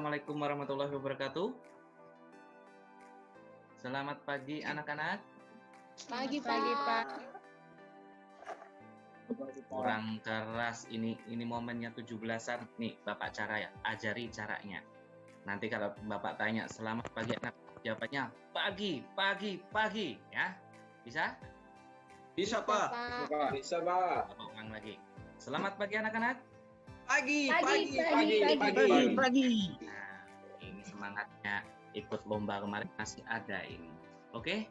Assalamualaikum warahmatullahi wabarakatuh. Selamat pagi anak-anak. Pagi, Pagi, Pak. Kurang keras ini momennya 17-an. Nih, Bapak ajari caranya. Nanti kalau Bapak tanya selamat pagi anak, jawabannya pagi, ya. Bisa? Bisa, Pak. Bisa, Pak. Bapak ulang lagi. Selamat pagi anak-anak. Pagi. Nah, ini semangatnya ikut lomba kemarin masih ada ini. Oke,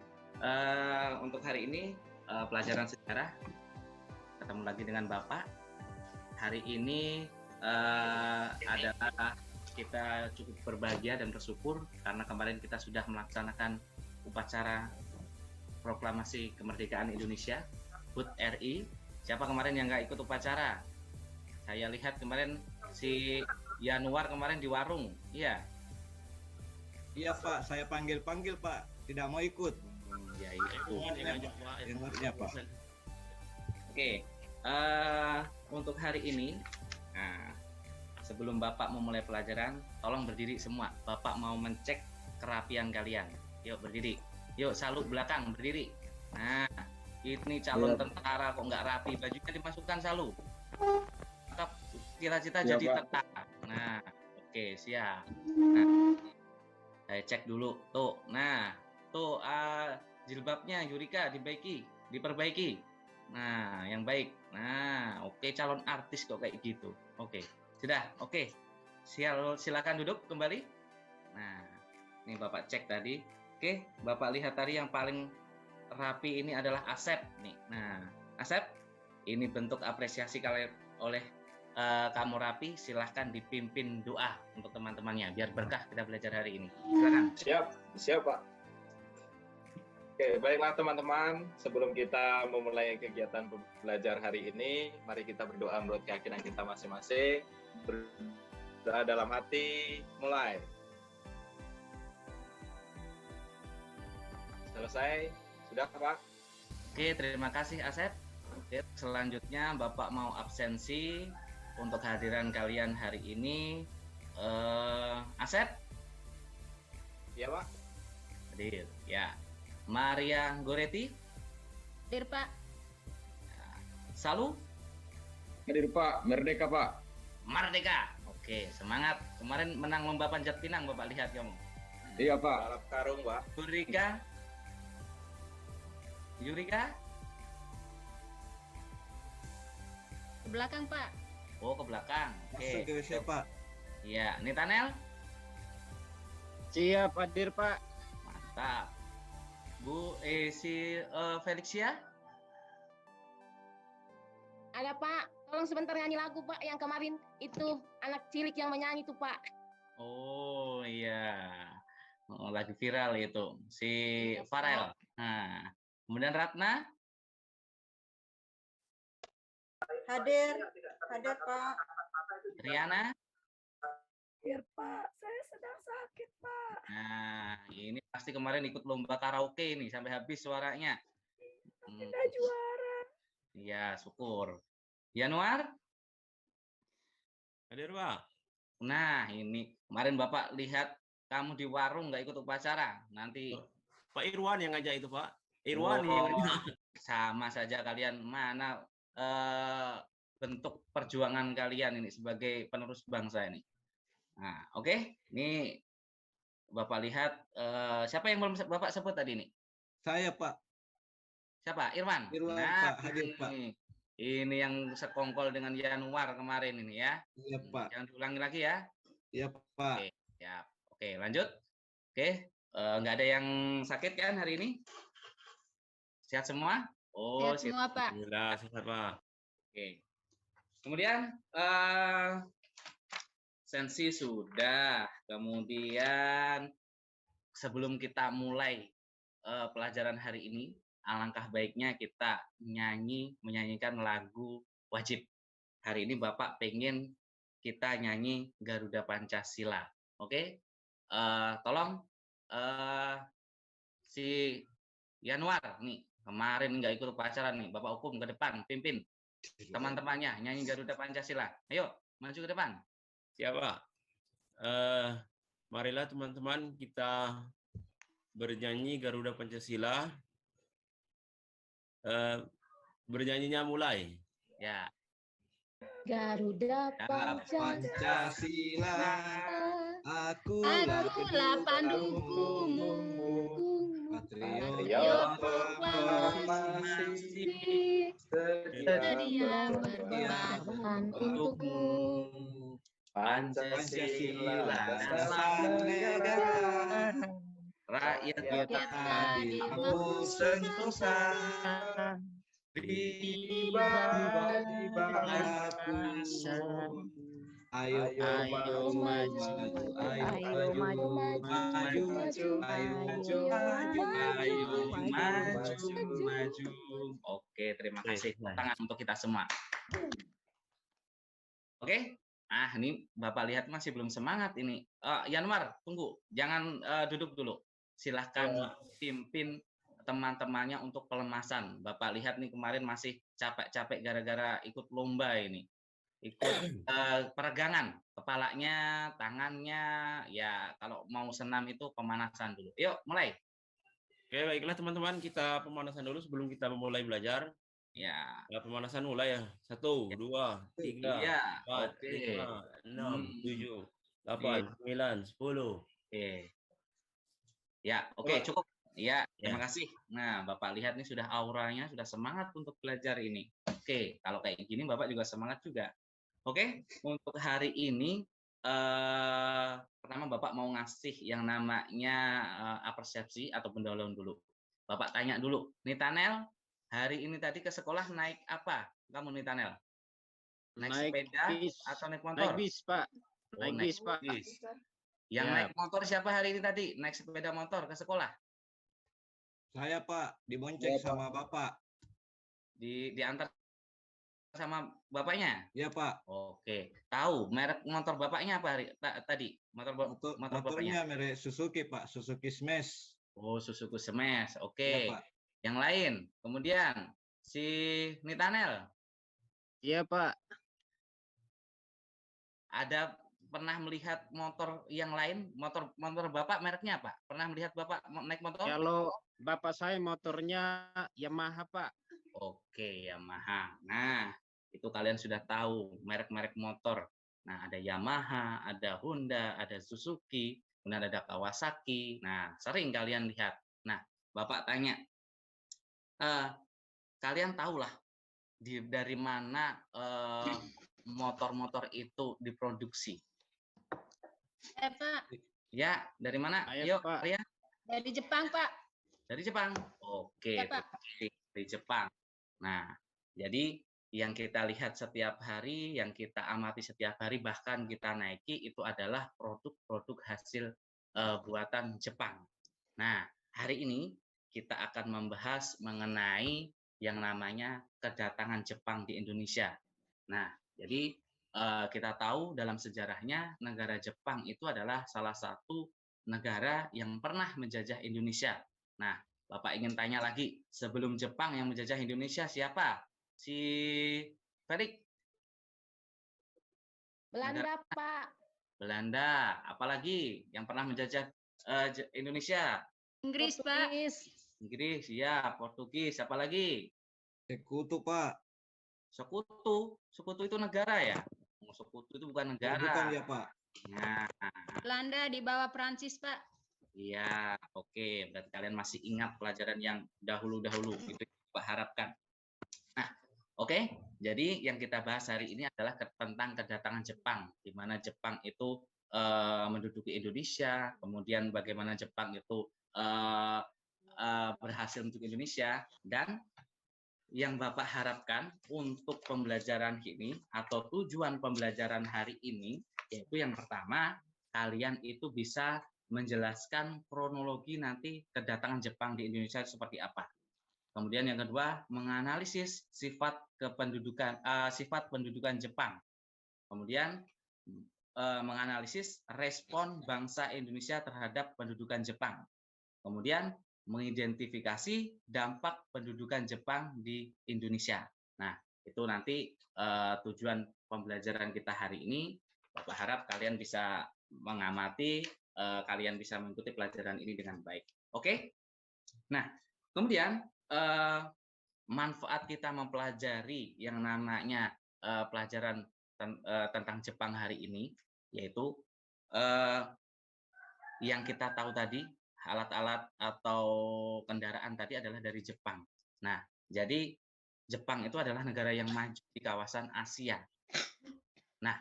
untuk hari ini pelajaran sejarah ketemu lagi dengan Bapak. Hari ini adalah kita cukup berbahagia dan bersyukur karena kemarin kita sudah melaksanakan upacara proklamasi kemerdekaan Indonesia HUT RI. Siapa kemarin yang nggak ikut upacara? Saya lihat kemarin si Yanuar kemarin di warung, iya. Iya, Pak. Saya panggil, Pak. Tidak mau ikut. Ya itu. Dengarnya, Pak. Oke, untuk hari ini, nah, sebelum Bapak memulai pelajaran, tolong berdiri semua. Bapak mau mengecek kerapian kalian. Yuk berdiri. Yuk saluk belakang berdiri. Nah, ini calon tentara kok nggak rapi, bajunya dimasukkan saluk. Cita-cita jadi tentara. Nah, oke, siap. Nah, saya cek dulu tuh. Nah, tuh jilbabnya Yurika diperbaiki. Nah, yang baik. Nah, oke, calon artis kok kayak gitu. Oke, sudah. Oke, silakan duduk kembali. Nah, ini Bapak cek tadi. Oke, Bapak lihat tadi yang paling rapi ini adalah Asep nih. Nah, Asep, ini bentuk apresiasi kalian oleh kamu rapi, silahkan dipimpin doa untuk teman-temannya biar berkah kita belajar hari ini. Silakan. Siap Pak. Oke, baiklah teman-teman, sebelum kita memulai kegiatan belajar hari ini, mari kita berdoa menurut keyakinan kita masing-masing. Berdoa dalam hati, mulai. Selesai? Sudah Pak? Oke, terima kasih Asep. Oke, selanjutnya Bapak mau absensi untuk kehadiran kalian hari ini. Asep? Iya Pak. Hadir, ya. Maria Goretti? Hadir, Pak. Salu? Hadir Pak, merdeka Pak. Merdeka. Oke, semangat. Kemarin menang lomba panjat pinang Bapak lihat kamu. Iya Pak. Balap karung Pak. Yurika? Ke belakang, Pak. Oh, ke belakang. Oke. Masuk ke WC, Pak. Iya, Netanel? Siap, hadir, Pak. Mantap. Bu, Felixia? Ada, Pak. Tolong sebentar nyanyi lagu, Pak. Yang kemarin itu anak cilik yang menyanyi itu, Pak. Oh iya, lagi viral itu si Farel. Nah, kemudian Ratna, Hadir Pak. Riana. Hadir Pak, saya sedang sakit Pak. Nah, ini pasti kemarin ikut lomba karaoke nih sampai habis suaranya. Kita juara. Iya, syukur. Januar? Hadir Pak. Nah, ini kemarin Bapak lihat kamu di warung nggak ikut upacara. Nanti Pak Irwan yang ngajak itu Pak. Irwan yang ngajak. sama saja kalian mana bentuk perjuangan kalian ini sebagai penerus bangsa ini. Nah, oke. Ini Bapak lihat siapa yang belum Bapak sebut tadi nih? Saya, Pak. Siapa? Irwan. Irwan, Nah, Pak. Hadir, Pak. Ini yang sekongkol dengan Januar kemarin ini ya. Iya, Pak. Jangan diulangi lagi ya. Iya, Pak. Oke, siap. Oke, lanjut. Oke, nggak ada yang sakit kan hari ini? Sehat semua? Oh, Sehat semua, Pak. Alhamdulillah, sehat Pak. Oke. Kemudian sensi sudah. Kemudian sebelum kita mulai pelajaran hari ini, alangkah baiknya kita menyanyikan lagu wajib. Hari ini Bapak pengen kita nyanyi Garuda Pancasila. Oke? Tolong si Januar nih, kemarin nggak ikut upacara nih, Bapak hukum ke depan, pimpin teman-temannya nyanyi Garuda Pancasila. Ayo, maju ke depan. Siap Pak. Marilah teman-teman kita bernyanyi Garuda Pancasila. Bernyanyinya mulai. Ya. Garuda Pancasila, akulah pandukungmu, patriot proklamasi, sedia berkorban untukmu. Pancasila dasar negara, Rakyat Kita adil sentosa, ayo maju, maju. Oke, terima kasih. Tepuk tangan untuk kita semua. Oke. Ini Bapak lihat masih belum semangat ini. Yanwar, tunggu. Jangan duduk dulu. Silahkan pimpin teman-temannya untuk pelemasan. Bapak lihat nih kemarin masih capek-capek gara-gara ikut lomba ini. Ikut peregangan. Kepalanya, tangannya. Ya, kalau mau senam itu pemanasan dulu. Yuk, mulai. Oke, baiklah teman-teman, kita pemanasan dulu sebelum kita memulai belajar. Ya. Pemanasan mulai ya. 1, 2, 3, Iya, 4, oke. 5, 6, 7, 8, 9, 10. Oke. Ya, oke, cukup. Ya, terima kasih. Nah, Bapak lihat nih sudah auranya, sudah semangat untuk belajar ini. Oke, kalau kayak gini Bapak juga semangat juga. Oke, untuk hari ini pertama Bapak mau ngasih yang namanya apersepsi atau pendahuluan dulu. Bapak tanya dulu, Nitanel, hari ini tadi ke sekolah naik apa? Kamu Nitanel? Naik sepeda bis. atau naik motor? Naik bis, Pak. Oh, Naik bis, Pak. bis. Yang Ya. naik motor siapa hari ini tadi? Naik sepeda motor ke sekolah? Saya Pak, dibonceng sama Bapak. Diantar sama bapaknya? Iya Pak. Oke. Tahu merek motor bapaknya apa tadi? Motor bapaknya? Motornya merek Suzuki Pak, Suzuki Smash. Oh, Suzuki Smash. Iya, Oke. Pak. Yang lain, kemudian si Nitanel, Iya, Pak. ada pernah melihat motor yang lain? Motor Bapak mereknya apa? Pernah melihat Bapak naik motor? Kalau bapak saya motornya Yamaha, Pak. Oke, Yamaha. Nah, itu kalian sudah tahu merek-merek motor. Nah, ada Yamaha, ada Honda, ada Suzuki, kemudian ada Kawasaki. Nah, sering kalian lihat. Nah, Bapak tanya, kalian tahulah dari mana motor-motor itu diproduksi? Pak, Ya, dari mana? Ayo, Yuk, Pak. kalian. dari Jepang, Pak. Dari Jepang. Oke, Ya, Pak. dari Jepang. Nah, jadi yang kita lihat setiap hari, yang kita amati setiap hari, bahkan kita naiki itu adalah produk-produk hasil buatan Jepang. Nah, hari ini kita akan membahas mengenai yang namanya kedatangan Jepang di Indonesia. Nah, jadi kita tahu dalam sejarahnya negara Jepang itu adalah salah satu negara yang pernah menjajah Indonesia. Nah, Bapak ingin tanya lagi, sebelum Jepang yang menjajah Indonesia siapa? Si Felix? Belanda, Pak. Belanda. Apalagi yang pernah menjajah Indonesia? Inggris, Pak. Inggris, ya. Portugis. Apalagi? Sekutu Pak. Sekutu itu negara ya? Sekutu itu bukan negara. Bukan ya Pak. Nah, Belanda di bawah Prancis, Pak. iya, oke. Berarti kalian masih ingat pelajaran yang dahulu-dahulu. Itu yang Pak harapkan. Nah, oke. Jadi yang kita bahas hari ini adalah tentang kedatangan Jepang, di mana Jepang itu menduduki Indonesia, kemudian bagaimana Jepang itu berhasil untuk Indonesia, dan yang Bapak harapkan untuk pembelajaran ini atau tujuan pembelajaran hari ini, yaitu yang pertama, kalian itu bisa menjelaskan kronologi nanti kedatangan Jepang di Indonesia seperti apa. Kemudian yang kedua, menganalisis sifat pendudukan Jepang. Kemudian menganalisis respon bangsa Indonesia terhadap pendudukan Jepang. Kemudian mengidentifikasi dampak pendudukan Jepang di Indonesia. Nah, itu nanti tujuan pembelajaran kita hari ini. Bapak harap kalian bisa mengamati, kalian bisa mengikuti pelajaran ini dengan baik. Oke? Nah, kemudian manfaat kita mempelajari yang namanya pelajaran tentang Jepang hari ini, yaitu yang kita tahu tadi, alat-alat atau kendaraan tadi adalah dari Jepang. Nah, jadi Jepang itu adalah negara yang maju di kawasan Asia. Nah,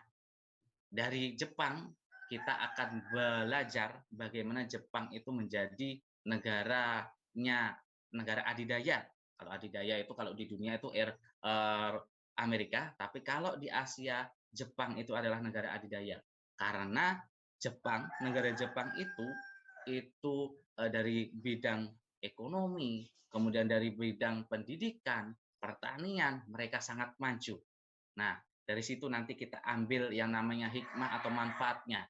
dari Jepang kita akan belajar bagaimana Jepang itu menjadi negara adidaya. Kalau adidaya itu kalau di dunia itu Amerika, tapi kalau di Asia Jepang itu adalah negara adidaya. Karena negara Jepang itu dari bidang ekonomi, kemudian dari bidang pendidikan, pertanian, mereka sangat maju. Nah, dari situ nanti kita ambil yang namanya hikmah atau manfaatnya.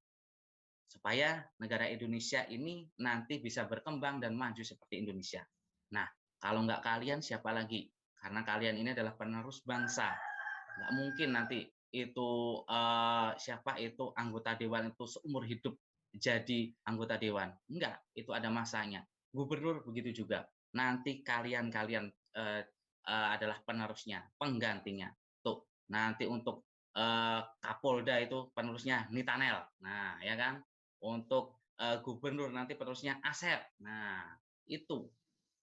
Supaya negara Indonesia ini nanti bisa berkembang dan maju seperti Indonesia. Nah, kalau nggak kalian, siapa lagi? Karena kalian ini adalah penerus bangsa. Nggak mungkin nanti itu siapa itu anggota dewan itu seumur hidup jadi anggota dewan. Enggak, itu ada masanya. Gubernur begitu juga. Nanti kalian adalah penerusnya, penggantinya. Tuh, nanti untuk Kapolda itu penerusnya Nitanel. Nah, ya kan? Untuk gubernur nanti penerusnya Asep. Nah, itu.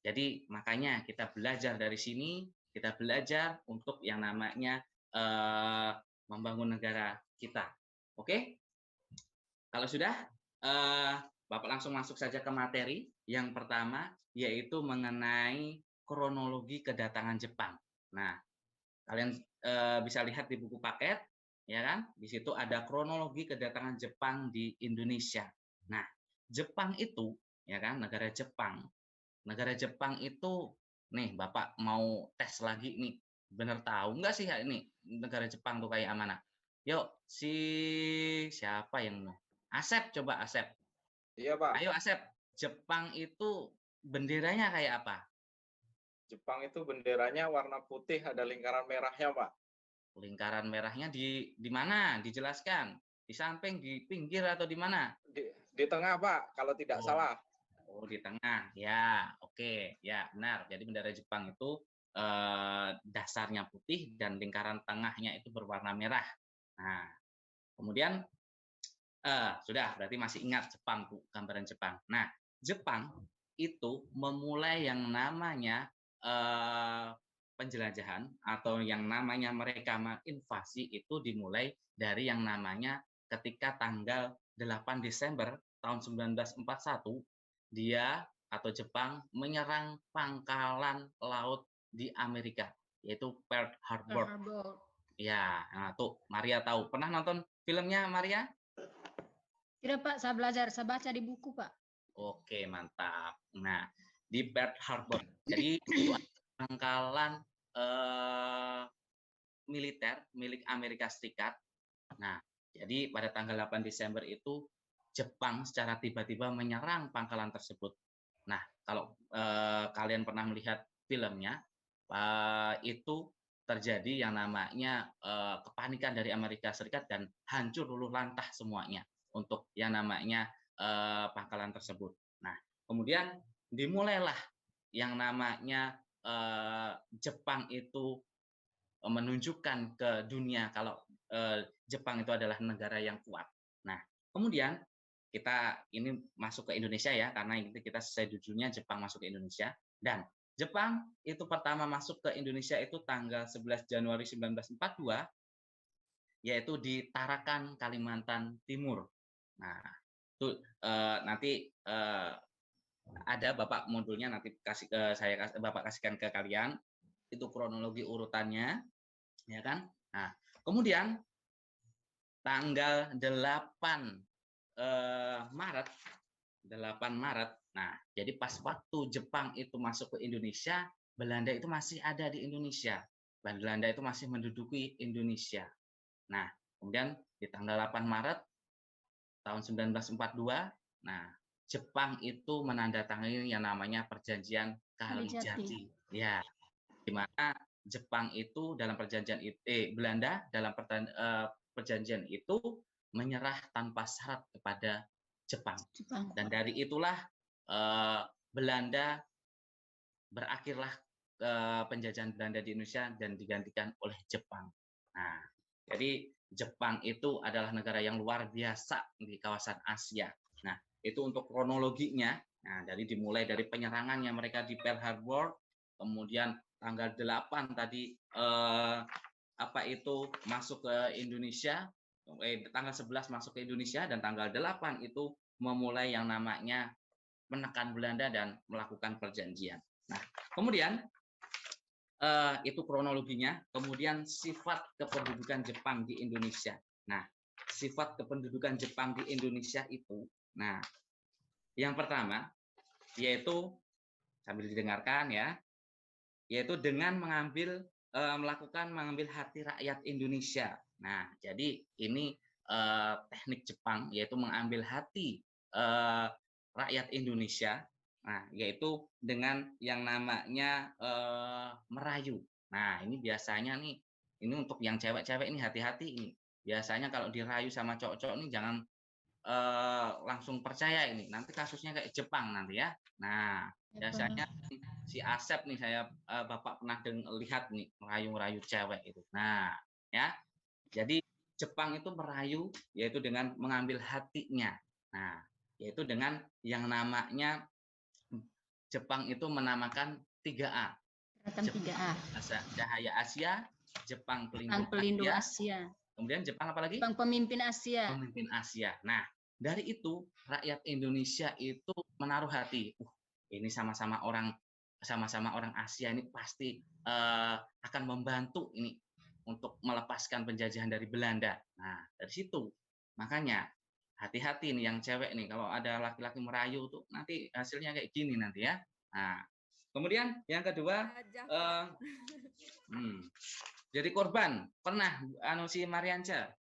Jadi makanya kita belajar dari sini, kita belajar untuk yang namanya membangun negara kita. Oke? Kalau sudah, Bapak langsung masuk saja ke materi. Yang pertama yaitu mengenai kronologi kedatangan Jepang. Nah, kalian bisa lihat di buku paket, ya kan? Di situ ada kronologi kedatangan Jepang di Indonesia. Nah, Jepang itu, ya kan, negara Jepang itu, nih Bapak mau tes lagi nih, bener tahu nggak sih ya ini negara Jepang tuh kayak mana? Yuk, siapa yang mau? Asep, coba Asep. Iya, Pak. Ayo Asep, Jepang itu benderanya kayak apa? Jepang itu benderanya warna putih, ada lingkaran merahnya, Pak. Lingkaran merahnya di mana? Dijelaskan. Di samping, di pinggir, atau di mana? Di tengah, Pak, kalau tidak salah. Oh, di tengah. Ya, oke. Ya, benar. Jadi bendera Jepang itu dasarnya putih dan lingkaran tengahnya itu berwarna merah. Nah, kemudian sudah, berarti masih ingat Jepang, Bu, gambaran Jepang. Nah, Jepang itu memulai yang namanya penjelajahan atau yang namanya mereka menginvasi itu dimulai dari yang namanya ketika tanggal 8 Desember tahun 1941 dia atau Jepang menyerang pangkalan laut di Amerika yaitu Pearl Harbor. Ya, nah tuh Maria tahu. Pernah nonton filmnya Maria? Tidak Pak, saya belajar, saya baca di buku Pak. Oke, mantap. Nah, di Pearl Harbor. Jadi itu pangkalan militer milik Amerika Serikat. Nah, jadi pada tanggal 8 Desember itu Jepang secara tiba-tiba menyerang pangkalan tersebut. Nah, kalau kalian pernah melihat filmnya, itu terjadi yang namanya kepanikan dari Amerika Serikat dan hancur luluh lantah semuanya untuk yang namanya pangkalan tersebut. Nah, kemudian dimulailah yang namanya Jepang itu menunjukkan ke dunia kalau Jepang itu adalah negara yang kuat. Nah, kemudian kita ini masuk ke Indonesia ya, karena kita sesuai judulnya Jepang masuk ke Indonesia. Dan Jepang itu pertama masuk ke Indonesia itu tanggal 11 Januari 1942, yaitu di Tarakan, Kalimantan Timur. Nah, itu nanti ada Bapak modulnya nanti Bapak kasihkan ke kalian. Itu kronologi urutannya, ya kan? Nah, kemudian tanggal 8 Maret. Nah, jadi pas waktu Jepang itu masuk ke Indonesia, Belanda itu masih ada di Indonesia. Belanda itu masih menduduki Indonesia. Nah, kemudian di tanggal 8 Maret tahun 1942, nah, Jepang itu menandatangani yang namanya Perjanjian Kalijati. Ya, di mana Jepang itu dalam perjanjian Belanda dalam perjanjian itu menyerah tanpa syarat kepada Jepang. Jepang. Dan dari itulah Belanda berakhirlah penjajahan Belanda di Indonesia dan digantikan oleh Jepang. Nah, jadi Jepang itu adalah negara yang luar biasa di kawasan Asia. Nah, itu untuk kronologinya. Nah, dimulai dari penyerangannya mereka di Pearl Harbor, kemudian tanggal 8 tadi masuk ke Indonesia, tanggal 11 masuk ke Indonesia, dan tanggal 8 itu memulai yang namanya menekan Belanda dan melakukan perjanjian. Nah, kemudian itu kronologinya. Kemudian sifat kependudukan Jepang di Indonesia. Nah, sifat kependudukan Jepang di Indonesia itu, nah, yang pertama yaitu sambil didengarkan ya, yaitu dengan mengambil hati rakyat Indonesia. Nah, jadi ini teknik Jepang, yaitu mengambil hati rakyat Indonesia. Nah, yaitu dengan yang namanya merayu. Nah, ini biasanya nih, ini untuk yang cewek-cewek ini hati-hati ini. Biasanya kalau dirayu sama cowok-cowok ini jangan langsung percaya ini. Nanti kasusnya kayak Jepang nanti ya. Nah, biasanya si Asep nih Bapak pernah lihat nih merayu-rayu cewek itu. Nah, ya. Jadi Jepang itu merayu yaitu dengan mengambil hatinya. Nah, yaitu dengan yang namanya Jepang itu menamakan 3A. Gerakan 3A. Cahaya Asia, Jepang Pelindung Asia. Kemudian Jepang apa lagi? Jepang Pemimpin Asia. Pemimpin Asia. Nah, dari itu rakyat Indonesia itu menaruh hati. Ini sama-sama orang Asia ini pasti akan membantu ini untuk melepaskan penjajahan dari Belanda. Nah, dari situ makanya hati-hati nih yang cewek nih, kalau ada laki-laki merayu tuh nanti hasilnya kayak gini nanti ya. Nah, kemudian yang kedua, jadi korban pernah si Marianca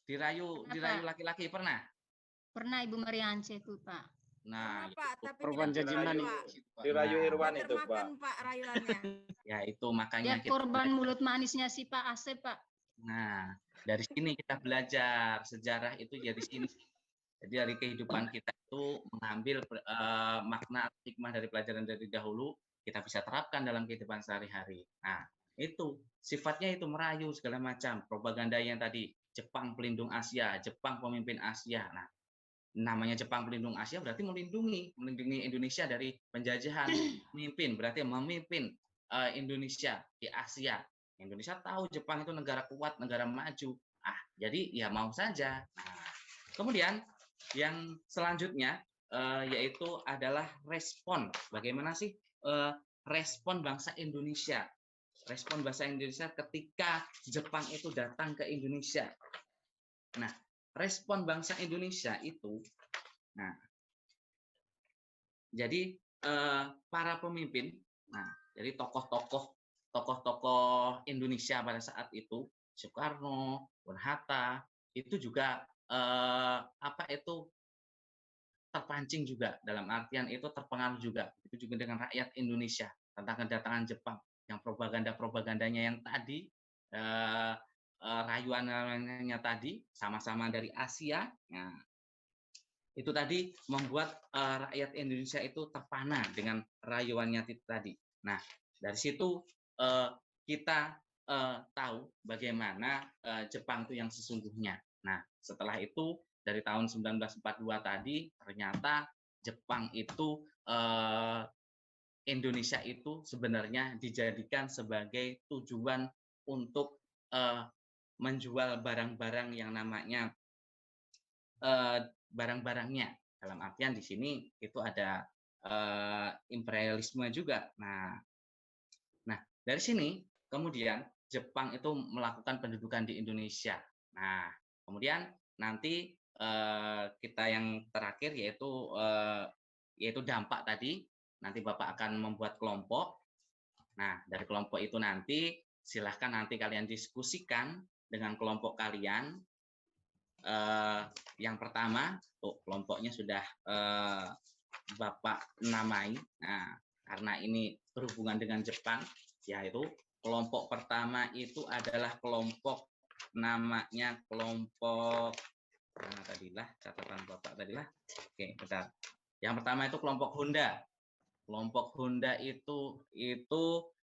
dirayu laki-laki pernah? Pernah Ibu Mariance itu, Pak. Nah, Pak, tapi korban tidak jajanan Dirayu Irwan itu, Pak. termakan Pak rayuannya. Ya itu makanya Dia korban mulut manisnya si Pak Asep, Pak. Nah, dari sini kita belajar sejarah itu dari sini. Jadi dari kehidupan kita itu mengambil makna hikmah dari pelajaran dari dahulu, kita bisa terapkan dalam kehidupan sehari-hari. Nah, itu sifatnya itu merayu segala macam, propaganda yang tadi Jepang pelindung Asia, Jepang pemimpin Asia. Nah, namanya Jepang pelindung Asia berarti melindungi Indonesia dari penjajahan. Berarti memimpin Indonesia di Asia. Indonesia tahu Jepang itu negara kuat, negara maju. Jadi ya mau saja. Nah, kemudian yang selanjutnya yaitu adalah respon. Bagaimana sih respon bangsa Indonesia? Respon bangsa Indonesia ketika Jepang itu datang ke Indonesia. Nah, respon bangsa Indonesia itu, nah, jadi para pemimpin, nah, jadi tokoh-tokoh Indonesia pada saat itu, Soekarno, Bung Hatta, itu juga terpancing juga, dalam artian itu terpengaruh juga, itu juga dengan rakyat Indonesia tentang kedatangan Jepang, yang propagandanya yang tadi. Rayuannya tadi sama-sama dari Asia. Nah, itu tadi membuat rakyat Indonesia itu terpana dengan rayuannya tadi. Nah, dari situ kita tahu bagaimana Jepang itu yang sesungguhnya. Nah, setelah itu dari tahun 1942 tadi ternyata Jepang itu Indonesia itu sebenarnya dijadikan sebagai tujuan untuk menjual barang-barang yang namanya barang-barangnya. Dalam artian di sini itu ada imperialisme juga. Nah, dari sini kemudian Jepang itu melakukan pendudukan di Indonesia. Nah, kemudian nanti kita yang terakhir yaitu dampak tadi. Nanti Bapak akan membuat kelompok. Nah, dari kelompok itu nanti silahkan nanti kalian diskusikan dengan kelompok kalian. Yang pertama, kelompoknya sudah Bapak namai. Nah, karena ini berhubungan dengan Jepang, yaitu kelompok pertama itu adalah kelompok namanya kelompok mana tadilah catatan Bapak tadilah. Oke, bentar. Yang pertama itu kelompok Honda. Kelompok Honda itu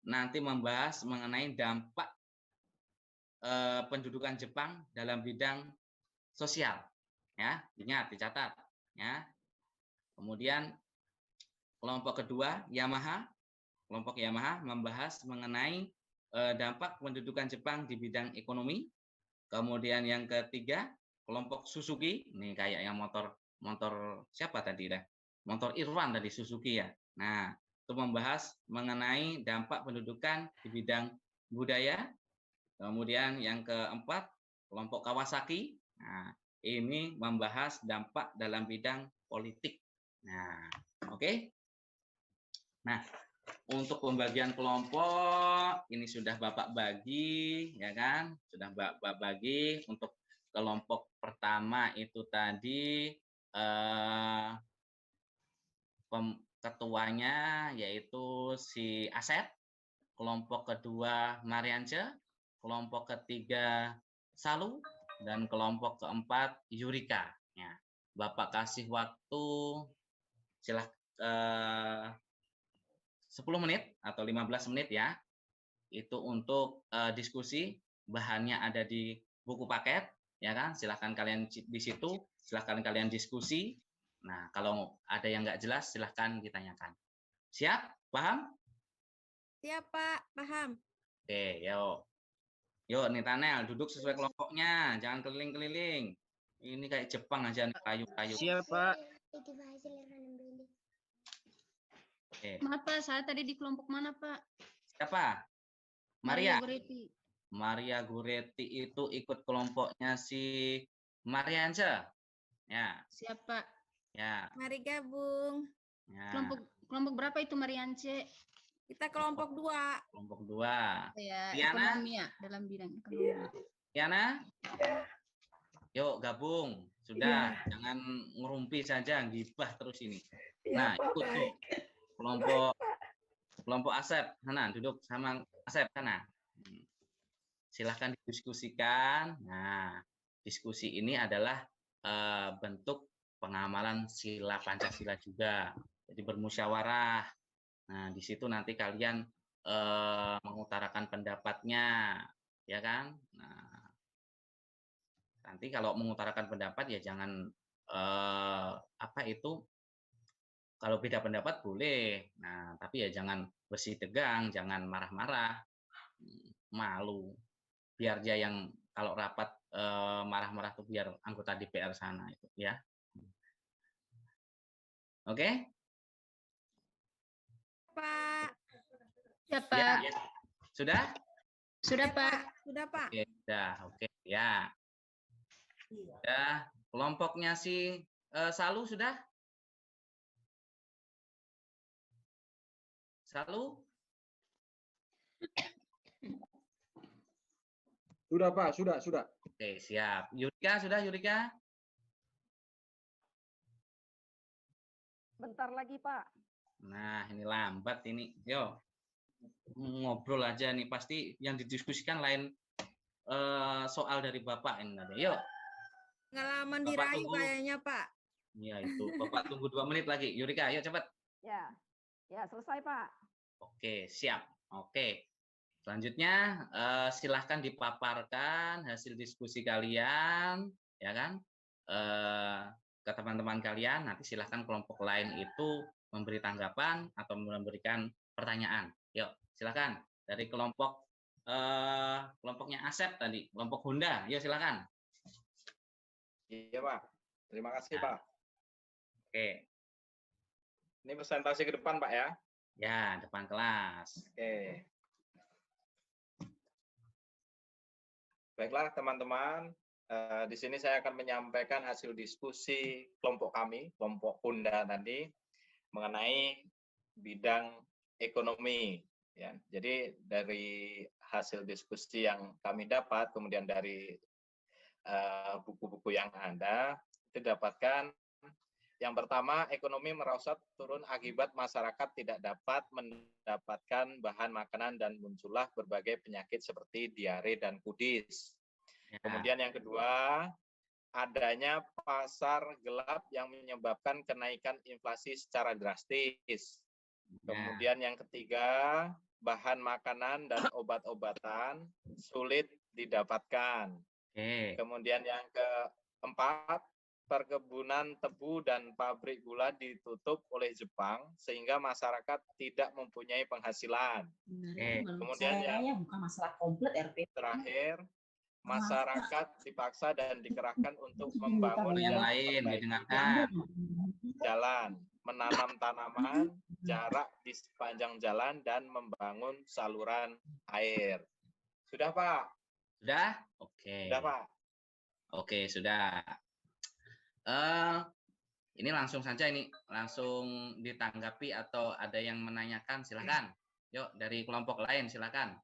nanti membahas mengenai dampak pendudukan Jepang dalam bidang sosial. Ya, ingat dicatat ya. Kemudian kelompok kedua Yamaha. Kelompok Yamaha membahas mengenai dampak pendudukan Jepang di bidang ekonomi. Kemudian yang ketiga kelompok Suzuki. Ini kayak yang motor siapa tadi dah? Motor Irwan tadi Suzuki ya. Nah, itu membahas mengenai dampak pendudukan di bidang budaya. Kemudian yang keempat kelompok Kawasaki. Nah, ini membahas dampak dalam bidang politik. Nah, oke. Nah, untuk pembagian kelompok ini sudah Bapak bagi, ya kan? Sudah Bapak bagi. Untuk kelompok pertama itu tadi ketuanya yaitu si Asep, kelompok kedua Mariance, kelompok ketiga Salu, dan kelompok keempat Yurika. Ya, Bapak kasih waktu silahkan 10 menit atau 15 menit ya. Itu untuk diskusi, bahannya ada di buku paket, ya kan? Silahkan kalian di situ, silahkan kalian diskusi. Nah, kalau ada yang nggak jelas, silahkan ditanyakan. Siap? Paham? Siap, Pak. Paham. Oke, yuk. Yuk, nih Tanel, duduk sesuai kelompoknya, jangan keliling-keliling. Ini kayak Jepang aja nih, kayu-kayu. Siap, Pak. Oke. Maaf Pak, saya tadi di kelompok mana Pak? Siapa? Maria. Goretti. Maria Guretti itu ikut kelompoknya si Mariance. Ya. Siap Pak. Ya. Mari gabung. Ya. Kelompok berapa itu Mariance? Kita kelompok 2. Kelompok 2. Ya, Tiana? ekonomi ya, dalam bidang ekonomi. Tiana? Yuk gabung. Sudah, jangan ngerumpi saja, gibah terus ini. Nah, ikut tuh. Kelompok Asep, sana duduk sama Asep sana. Silahkan didiskusikan. Nah, diskusi ini adalah bentuk pengamalan sila Pancasila juga. Jadi bermusyawarah. Nah, di situ nanti kalian mengutarakan pendapatnya, ya kan? Nah, nanti kalau mengutarakan pendapat ya jangan kalau beda pendapat boleh. Nah, tapi ya jangan bersih tegang, jangan marah-marah, malu. Biar dia yang kalau rapat marah-marah tuh biar anggota DPR sana itu, ya. Oke? Pak. Ya Pak. Ya. Sudah? Sudah Pak. Sudah, Pak. Oke, sudah. Oke, ya. Sudah. Kelompoknya si Salu sudah? Salu? Sudah, Pak. Sudah. Oke, siap. Yurika, sudah Yurika? Bentar lagi, Pak. Nah, ini lambat ini. Yo, ngobrol aja nih. Pasti yang didiskusikan lain soal dari Bapak ini nanti. Yuk. Pengalaman Bapak dirayu tunggu. kayaknya, Pak. Iya itu. Bapak tunggu 2 menit lagi. Yurika, ayo cepat. Ya selesai, Pak. Oke, siap. Oke. Selanjutnya silahkan dipaparkan hasil diskusi kalian, ya kan? Ke teman-teman kalian. Nanti silahkan kelompok lain itu memberi tanggapan atau memberikan pertanyaan. Yuk, silahkan dari kelompoknya Asep tadi, kelompok Honda. Yuk silakan. Iya, Pak. Terima kasih, Nah. Pak. Oke, Ini presentasi ke depan, Pak, ya. ya depan kelas. Oke. Baiklah, teman-teman. Di sini saya akan menyampaikan hasil diskusi kelompok kami, kelompok Honda tadi, mengenai bidang ekonomi. Ya, jadi dari hasil diskusi yang kami dapat, kemudian dari buku-buku yang ada, itu didapatkan yang pertama, ekonomi merosot turun akibat masyarakat tidak dapat mendapatkan bahan makanan dan muncullah berbagai penyakit seperti diare dan kudis. Ya. Kemudian yang kedua, adanya pasar gelap yang menyebabkan kenaikan inflasi secara drastis. Kemudian yang ketiga, bahan makanan dan obat-obatan sulit didapatkan. Kemudian yang keempat, perkebunan tebu dan pabrik gula ditutup oleh Jepang sehingga masyarakat tidak mempunyai penghasilan. Kemudian yang bukan masalah komplit RP. terakhir, masyarakat dipaksa dan dikerahkan untuk membangun Yang dan lain memperbaiki didengarkan. jalan, menanam tanaman, jarak di sepanjang jalan, dan membangun saluran air. Sudah, Pak? Sudah? Oke. Sudah, Pak? Oke, sudah. Ini langsung saja ini, langsung ditanggapi atau ada yang menanyakan, silakan. Yuk, dari kelompok lain silakan.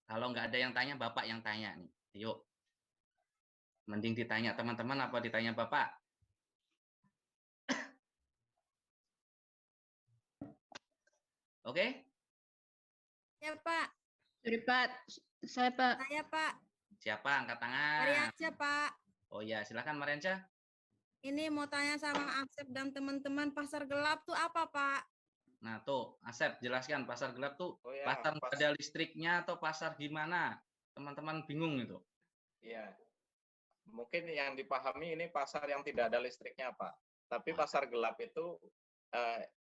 Kalau nggak ada yang tanya, Bapak yang tanya nih. Yuk. Mending ditanya teman-teman apa ditanya Bapak? Oke? Ya, Pak. Sorry, Pak. Saya, Pak. Saya, Pak. Siapa angkat tangan? Marianca, Pak. Oh ya, silakan Marianca. Ini mau tanya sama Asep dan teman-teman, pasar gelap tuh apa, Pak? Nah, tuh, Asep jelaskan pasar gelap tuh Oh, ya, pasar nggak ada listriknya atau pasar gimana? Teman-teman bingung itu. Iya. Mungkin yang dipahami ini pasar yang tidak ada listriknya, Pak. Tapi pasar gelap itu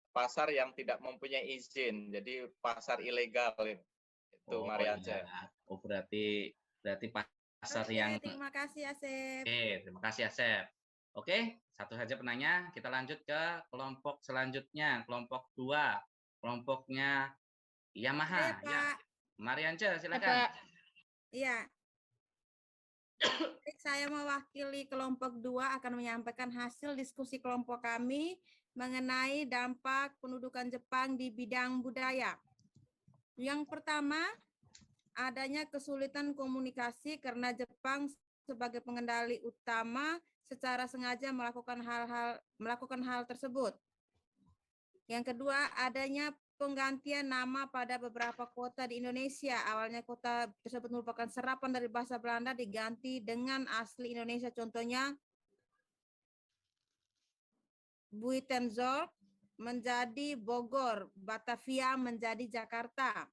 pasar yang tidak mempunyai izin. Jadi pasar ilegal itu, Marianca. Ya. Oh, berarti pasar Oke, yang terima kasih, Asep. Oke, terima kasih Asep. Oke, satu saja penanya. Kita lanjut ke kelompok selanjutnya, kelompok 2. Kelompoknya Yamaha. Saya, Pak. Marianca, silakan. Pak. Iya. Saya mewakili kelompok 2 akan menyampaikan hasil diskusi kelompok kami mengenai dampak pendudukan Jepang di bidang budaya. Yang pertama, adanya kesulitan komunikasi karena Jepang sebagai pengendali utama secara sengaja melakukan hal tersebut. Yang kedua, adanya penggantian nama pada beberapa kota di Indonesia. Awalnya kota tersebut merupakan serapan dari bahasa Belanda diganti dengan asli Indonesia. Contohnya, Buitenzorg menjadi Bogor, Batavia menjadi Jakarta.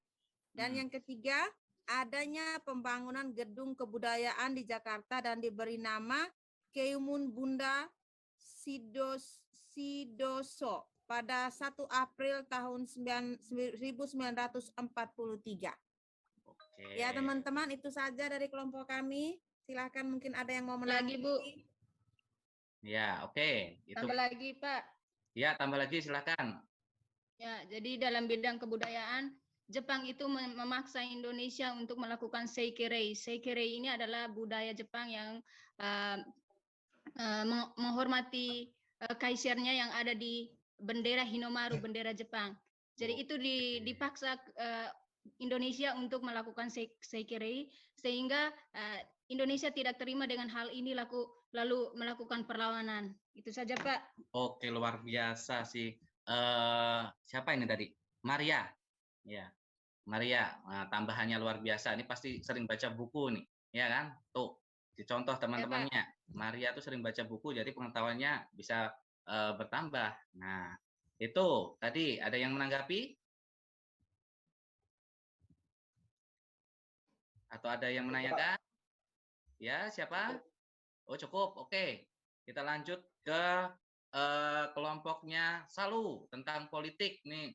Dan yang ketiga, adanya pembangunan gedung kebudayaan di Jakarta dan diberi nama Keumun Bunda Sidoso pada 1 April tahun 1943. Oke. Ya, teman-teman, itu saja dari kelompok kami. Silakan, mungkin ada yang mau Lagi, Bu. Ya, oke. Itu. Tambah lagi, Pak. Ya, tambah lagi silakan. Ya, jadi dalam bidang kebudayaan, Jepang itu memaksa Indonesia untuk melakukan seikirei. Seikirei ini adalah budaya Jepang yang menghormati kaisarnya yang ada di bendera Hinomaru, bendera Jepang. Jadi itu dipaksa Indonesia untuk melakukan seikirei sehingga Indonesia tidak terima dengan hal ini lalu melakukan perlawanan. Itu saja, Pak. Oke, luar biasa sih. Siapa ini tadi? Maria. Ya. Maria, nah, tambahannya luar biasa. Ini pasti sering baca buku nih, ya kan? Tuh, dicontoh teman-temannya. Maria tuh sering baca buku, jadi pengetahuannya bisa bertambah. Nah, itu tadi ada yang menanggapi? Atau ada yang menanyakan? Ya, siapa? Oh, cukup. Oke. Kita lanjut ke kelompoknya Salu tentang politik nih.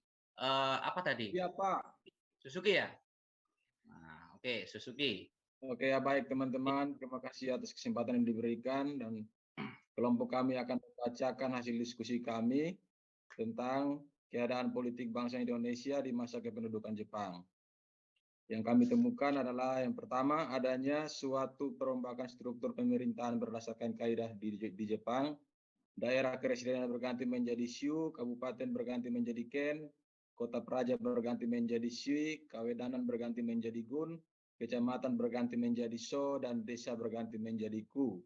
Apa tadi? Iya, Pak. Suzuki ya? Nah, oke, Suzuki. Oke, ya baik teman-teman. Terima kasih atas kesempatan yang diberikan dan kelompok kami akan membacakan hasil diskusi kami tentang keadaan politik bangsa Indonesia di masa kependudukan Jepang. Yang kami temukan adalah yang pertama, adanya suatu perombakan struktur pemerintahan berdasarkan kaidah di Jepang. Daerah kepresidenan berganti menjadi shu, kabupaten berganti menjadi ken, kota praja berganti menjadi shui, kawedanan berganti menjadi gun, kecamatan berganti menjadi so, dan desa berganti menjadi ku.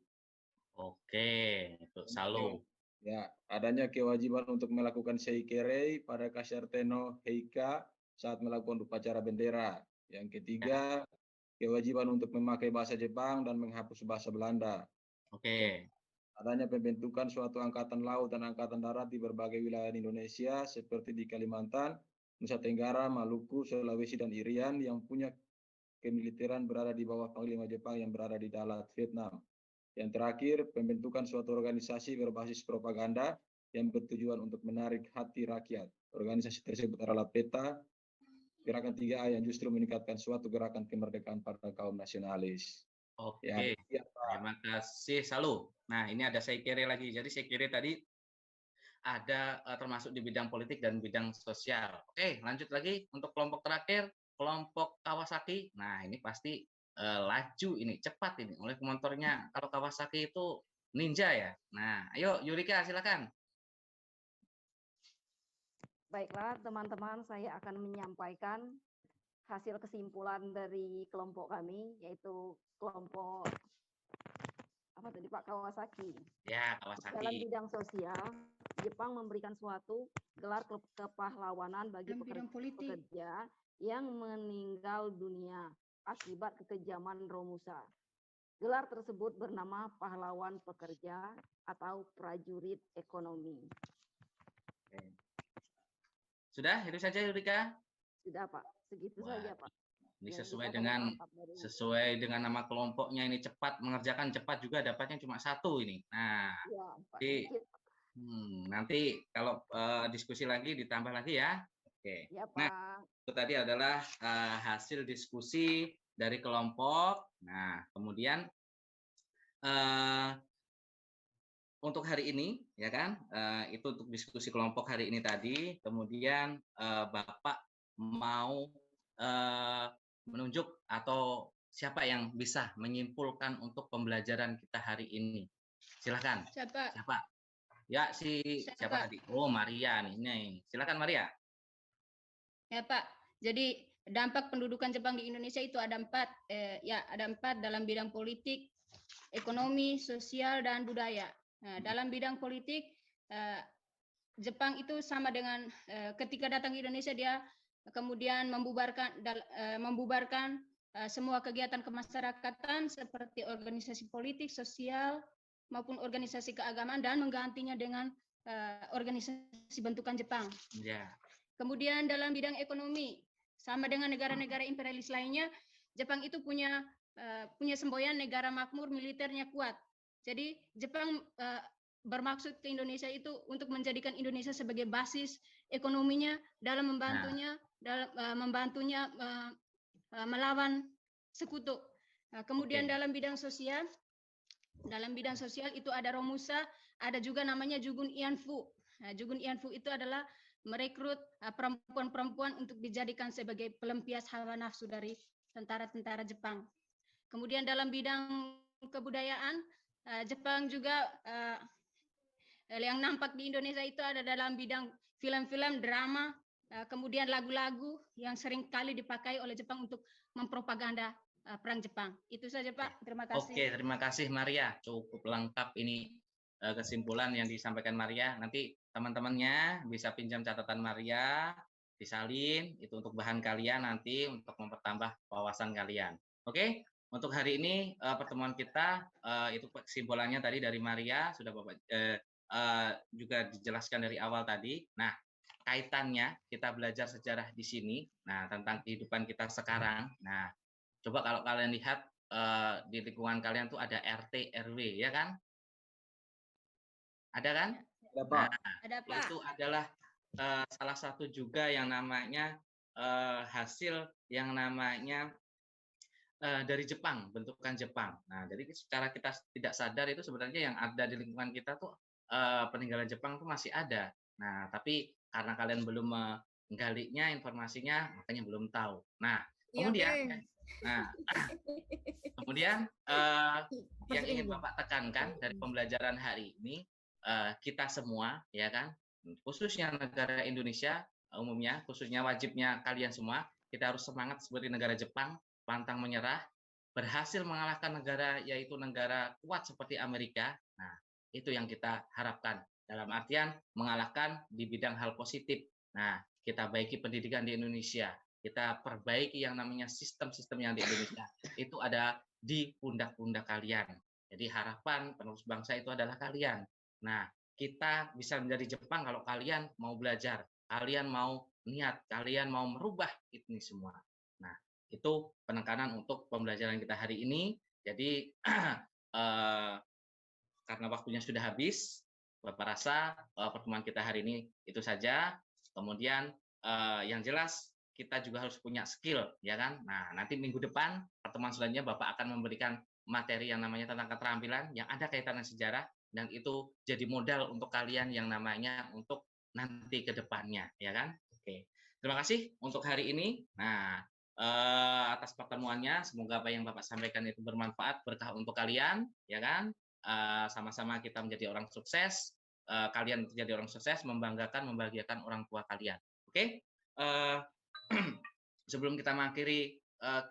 Oke, itu Salu. Ya, adanya kewajiban untuk melakukan seikirei pada Kasarteno Heika saat melakukan upacara bendera. Yang ketiga, kewajiban untuk memakai bahasa Jepang dan menghapus bahasa Belanda. Oke. Adanya pembentukan suatu angkatan laut dan angkatan darat di berbagai wilayah di Indonesia seperti di Kalimantan, Nusa Tenggara, Maluku, Sulawesi, dan Irian yang punya kemiliteran berada di bawah Panglima Jepang yang berada di Dalat, Vietnam. Yang terakhir, pembentukan suatu organisasi berbasis propaganda yang bertujuan untuk menarik hati rakyat. Organisasi tersebut adalah PETA, Gerakan 3A yang justru meningkatkan suatu gerakan kemerdekaan pada kaum nasionalis. Oke. Ya, Terima kasih, Salu. Nah, ini ada Seikere lagi. Jadi Seikere tadi ada termasuk di bidang politik dan bidang sosial. Oke, lanjut lagi untuk kelompok terakhir, kelompok Kawasaki. Nah, ini pasti laju ini, cepat ini. Oleh motornya, kalau Kawasaki itu ninja ya. Nah, ayo Yurika silakan. Baiklah, teman-teman, saya akan menyampaikan hasil kesimpulan dari kelompok kami, yaitu kelompok apa tadi Pak, Kawasaki. Ya, Kawasaki. Dalam bidang sosial, Jepang memberikan suatu gelar kepahlawanan bagi pekerja yang meninggal dunia akibat kekejaman Romusa. Gelar tersebut bernama pahlawan pekerja atau prajurit ekonomi. Sudah, itu saja Yurika? Sudah Pak, segitu saja Pak. Ini Yang sesuai kita dengan dapat dari nama kelompoknya, ini cepat mengerjakan cepat juga dapatnya cuma 1 ini. Nah, ya, Pak. nanti kalau diskusi lagi ditambah lagi ya. Oke. Ya, Pak. Nah, itu tadi adalah hasil diskusi dari kelompok. Nah, kemudian untuk hari ini, ya kan, itu untuk diskusi kelompok hari ini tadi. Kemudian Bapak mau menunjuk atau siapa yang bisa menyimpulkan untuk pembelajaran kita hari ini? Silakan. Siapa? Ya, siapa tadi? Oh, Maria nih. Silakan Maria. Ya Pak. Jadi dampak pendudukan Jepang di Indonesia itu ada 4. Ada 4 dalam bidang politik, ekonomi, sosial, dan budaya. Nah, dalam bidang politik, Jepang itu sama dengan ketika datang ke Indonesia dia kemudian membubarkan semua kegiatan kemasyarakatan seperti organisasi politik, sosial, maupun organisasi keagamaan dan menggantinya dengan organisasi bentukan Jepang. Ya. Kemudian dalam bidang ekonomi, sama dengan negara-negara imperialis lainnya, Jepang itu punya semboyan negara makmur, militernya kuat. Jadi Jepang bermaksud ke Indonesia itu untuk menjadikan Indonesia sebagai basis ekonominya dalam membantunya melawan sekutu. Kemudian dalam bidang sosial itu ada Romusa, ada juga namanya Jugun Ianfu. Jugun Ianfu itu adalah merekrut perempuan-perempuan untuk dijadikan sebagai pelampias hawa nafsu dari tentara-tentara Jepang. Kemudian dalam bidang kebudayaan, Jepang juga yang nampak di Indonesia itu ada dalam bidang film-film, drama, kemudian lagu-lagu yang sering kali dipakai oleh Jepang untuk mempropaganda perang Jepang. Itu saja Pak, terima kasih. Oke, terima kasih Maria. Cukup lengkap ini kesimpulan yang disampaikan Maria. Nanti teman-temannya bisa pinjam catatan Maria, disalin, itu untuk bahan kalian nanti untuk mempertambah wawasan kalian. Oke, untuk hari ini pertemuan kita itu kesimpulannya tadi dari Maria, sudah Bapak juga dijelaskan dari awal tadi. Nah, kaitannya kita belajar sejarah di sini, nah tentang kehidupan kita sekarang. Nah, coba kalau kalian lihat di lingkungan kalian tuh ada RT, RW, ya kan? Ada kan? Ada Pak. Ada Pak. Itu adalah salah satu juga yang namanya hasil yang namanya dari Jepang, bentukan Jepang. Nah, jadi secara kita tidak sadar itu sebenarnya yang ada di lingkungan kita tuh peninggalan Jepang tuh masih ada. Nah, tapi karena kalian belum menggalinya informasinya, makanya belum tahu. Nah, kemudian yang ingin Bapak tekankan dari pembelajaran hari ini, kita semua, ya kan, khususnya negara Indonesia umumnya, khususnya wajibnya kalian semua, kita harus semangat seperti negara Jepang, pantang menyerah, berhasil mengalahkan negara yaitu negara kuat seperti Amerika. Nah, itu yang kita harapkan. Dalam artian mengalahkan di bidang hal positif. Nah, kita baiki pendidikan di Indonesia. kita perbaiki yang namanya sistem-sistem yang di Indonesia. Itu ada di pundak-pundak kalian. Jadi harapan penerus bangsa itu adalah kalian. Nah, kita bisa menjadi Jepang kalau kalian mau belajar, kalian mau niat, kalian mau merubah ini semua. Nah, itu penekanan untuk pembelajaran kita hari ini. Jadi karena waktunya sudah habis, Bapak rasa pertemuan kita hari ini itu saja. Kemudian yang jelas kita juga harus punya skill, ya kan? Nah, nanti minggu depan pertemuan selanjutnya Bapak akan memberikan materi yang namanya tentang keterampilan yang ada kaitan dengan sejarah, dan itu jadi modal untuk kalian yang namanya untuk nanti ke depannya, ya kan? Oke. Terima kasih untuk hari ini. Nah, atas pertemuannya, semoga apa yang Bapak sampaikan itu bermanfaat, berkah untuk kalian, ya kan? Sama-sama kita menjadi orang sukses, kalian menjadi orang sukses, membanggakan, membahagiakan orang tua kalian. Oke? Sebelum kita mengakhiri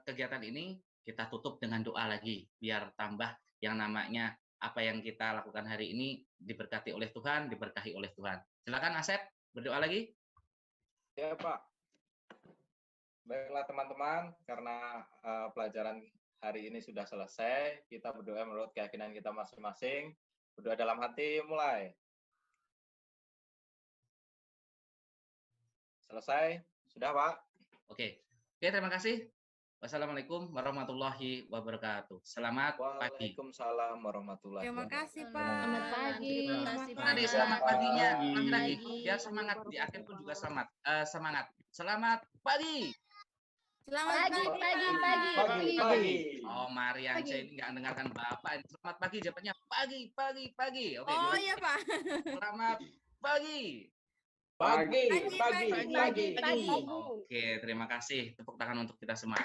kegiatan ini, kita tutup dengan doa lagi, biar tambah yang namanya apa yang kita lakukan hari ini diberkati oleh Tuhan, diberkahi oleh Tuhan. Silakan Asep, berdoa lagi. Ya Pak. Baiklah teman-teman, karena pelajaran hari ini sudah selesai, kita berdoa menurut keyakinan kita masing-masing. Berdoa dalam hati, mulai. Selesai? Sudah Pak? Oke, terima kasih. Wassalamualaikum warahmatullahi wabarakatuh. Selamat pagi. Waalaikumsalam warahmatullahi Terima kasih Pak. Selamat pagi. Tadi selamat paginya, lagi. Biar semangat di akhir pun juga semangat. Selamat pagi. Selamat pagi. Oh, Marianca ini nggak dengarkan Bapak. Selamat pagi, jawabannya pagi. Oke. Oh iya Pak. Selamat pagi. Pagi. Oke, terima kasih. Tepuk tangan untuk kita semua.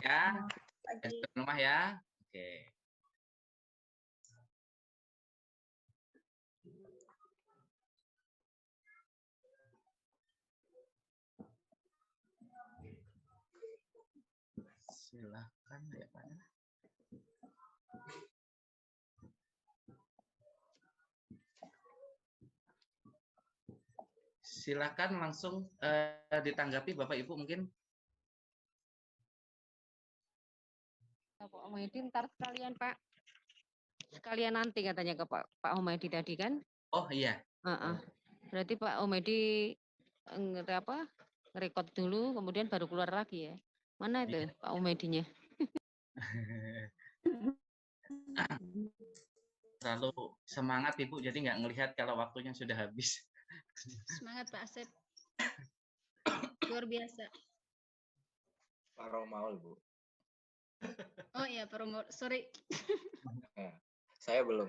Ya, di rumah ya. Oke. Silakan ya Pak. Silakan langsung ditanggapi Bapak Ibu mungkin. Pak Humaydi ntar sekalian Pak. Sekalian nanti katanya ke Pak Humaydi tadi kan? Oh iya. Berarti Pak Humaydi ngerekod dulu kemudian baru keluar lagi ya. Mana itu Pak Humaydinya? Terlalu semangat Ibu, jadi nggak ngelihat kalau waktunya sudah habis. Semangat Pak Asep. Luar biasa. Pak Romaul, Bu. Oh iya, Pak Romaul. Sorry. Saya belum.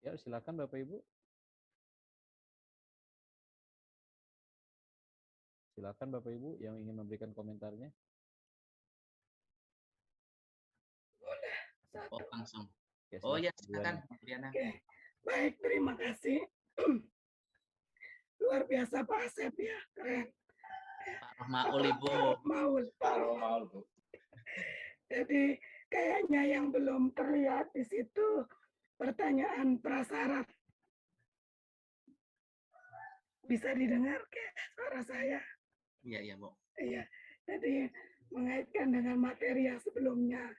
Ya, silakan Bapak Ibu. Silakan Bapak Ibu yang ingin memberikan komentarnya. Boleh. Satu. Oh, langsung. Ya, Oh ya, silakan. silakan, Diana. Oke. Baik, terima kasih. Luar biasa Pak Asep ya, keren. Pak Romaul Ibu. Pak Romaul, Bu. Jadi kayaknya yang belum terlihat di situ pertanyaan prasyarat. Bisa didengar ke suara saya? Iya, Bu. Iya. Jadi mengaitkan dengan materi yang sebelumnya.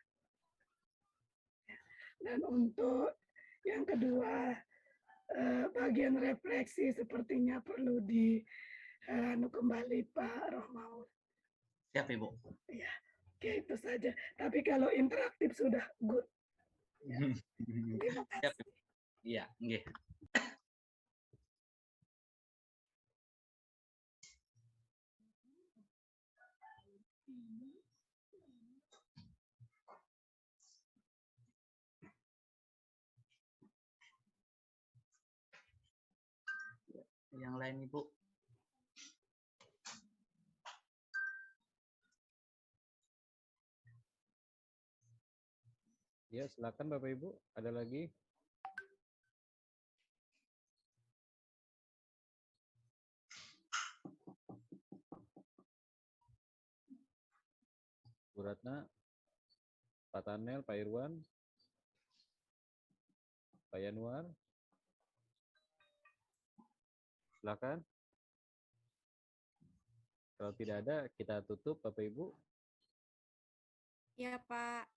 Dan untuk yang kedua, bagian refleksi sepertinya perlu kembali Pak Romaul. Siap Ibu. Ya, oke itu saja. Tapi kalau interaktif sudah good. Ya. Terima Siap. kasih. Iya, nggih. Yang lain Ibu. Ya, silakan Bapak Ibu. Ada lagi? Bu Ratna, Pak Tanel, Pak Irwan, Pak Yanuar. Silakan. Kalau tidak ada, kita tutup Bapak Ibu. Ya Pak,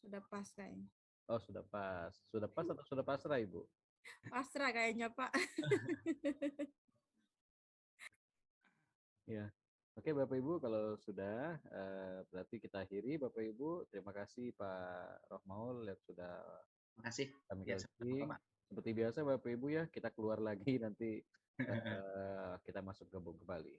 sudah pas kayaknya. Oh, sudah pas. Sudah pas atau sudah pasrah, Ibu? Pasrah kayaknya Pak. Ya. Oke Bapak Ibu, kalau sudah berarti kita akhiri Bapak Ibu. Terima kasih Pak Rohmaul yang sudah Makasih. kami Ya, kasih. sama-sama. Seperti biasa Bapak Ibu ya, kita keluar lagi nanti kita masuk gabung kembali.